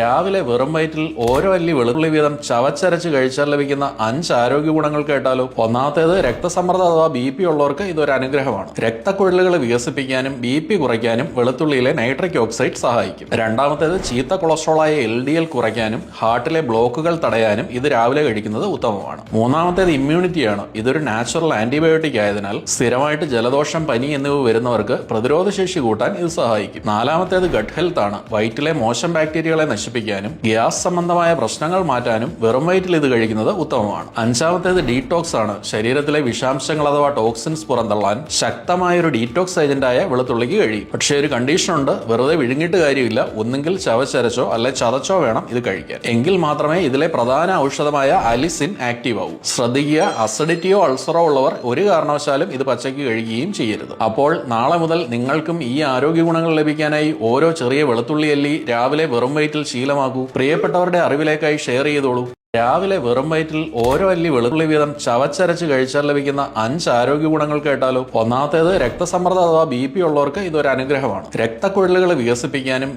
രാവിലെ വെറും വയറ്റിൽ ഓരോ അല്ലി വെളുത്തുള്ളി വീതം ചവച്ചരച്ച് കഴിച്ചാൽ ലഭിക്കുന്ന 5 ആരോഗ്യ ഗുണങ്ങൾ കേട്ടാലോ. ഒന്നാമത്തേത്, രക്തസമ്മർദ്ദം അഥവാ BP ഉള്ളവർക്ക് ഇതൊരു അനുഗ്രഹമാണ്. രക്തക്കുഴലുകൾ വികസിപ്പിക്കാനും BP കുറയ്ക്കാനും വെളുത്തുള്ളിയിലെ നൈട്രിക് ഓക്സൈഡ് സഹായിക്കും. രണ്ടാമത്തേത്, ചീത്ത കൊളസ്ട്രോളായ LDL കുറയ്ക്കാനും ഹാർട്ടിലെ ബ്ലോക്കുകൾ തടയാനും ഇത് രാവിലെ കഴിക്കുന്നത് ഉത്തമമാണ്. മൂന്നാമത്തേത്, ഇമ്മ്യൂണിറ്റിയാണ്. ഇതൊരു നാച്ചുറൽ ആന്റിബയോട്ടിക് ആയതിനാൽ സ്ഥിരമായിട്ട് ജലദോഷം, പനി എന്നിവ വരുന്നവർക്ക് പ്രതിരോധശേഷി കൂട്ടാൻ ഇത് സഹായിക്കും. നാലാമത്തേത്, ഗട്ട് ഹെൽത്ത് ആണ്. വയറ്റിലെ മോശം ബാക്ടീരിയകളെ നശിപ്പിക്കാനും ഗ്യാസ് സംബന്ധമായ പ്രശ്നങ്ങൾ മാറ്റാനും വെറും വയറ്റിൽ ഇത് കഴിക്കുന്നത് ഉത്തമമാണ്. അഞ്ചാമത്തേത്, ഡീടോക്സ് ആണ്. ശരീരത്തിലെ വിഷാംശങ്ങൾ അഥവാ ടോക്സിൻസ് പുറന്തള്ളാൻ ശക്തമായൊരു ഡീടോക്സ് ഏജന്റായ വെളുത്തുള്ളിക്ക് കഴിയും. പക്ഷേ ഒരു കണ്ടീഷനുണ്ട്, വെറുതെ വിഴുങ്ങിയിട്ട് കാര്യമില്ല. ഒന്നുകിൽ ചവച്ചരച്ചോ അല്ലെ ചതച്ചോ വേണം ഇത് കഴിക്കാൻ. എങ്കിൽ മാത്രമേ ഇതിലെ പ്രധാന ഔഷധമായ അലിസിൻ ആക്റ്റീവ് ആവൂ. ശ്രദ്ധിക്കുക, അസിഡിറ്റിയോ അൾസറോ ഉള്ളവർ ഒരു കാരണവശാലും ഇത് പച്ചയ്ക്ക് കഴിക്കുകയും ചെയ്യരുത്. അപ്പോൾ നാളെ മുതൽ നിങ്ങൾക്കും ഈ ആരോഗ്യ ഗുണങ്ങൾ ലഭിക്കാനായി ഓരോ ചെറിയ വെളുത്തുള്ളി അല്ലി രാവിലെ വെറും വയറ്റിൽ ശീലമാക്കൂ. പ്രിയപ്പെട്ടവരുടെ അറിവിലേക്കായി ഷെയർ ചെയ്തോളൂ. രാവിലെ വെറും വയറ്റിൽ ഓരോ അല്ലി വെളുത്തുള്ളി വീതം ചവച്ചരച്ച് കഴിച്ചാൽ ലഭിക്കുന്ന 5 ആരോഗ്യ ഗുണങ്ങൾ കേട്ടാലോ. ഒന്നാമത്തേത്, രക്തസമ്മർദ്ദം അഥവാ BP ഉള്ളവർക്ക് ഇതൊരു അനുഗ്രഹമാണ്. രക്തക്കുഴലുകൾ വികസിപ്പിക്കാനും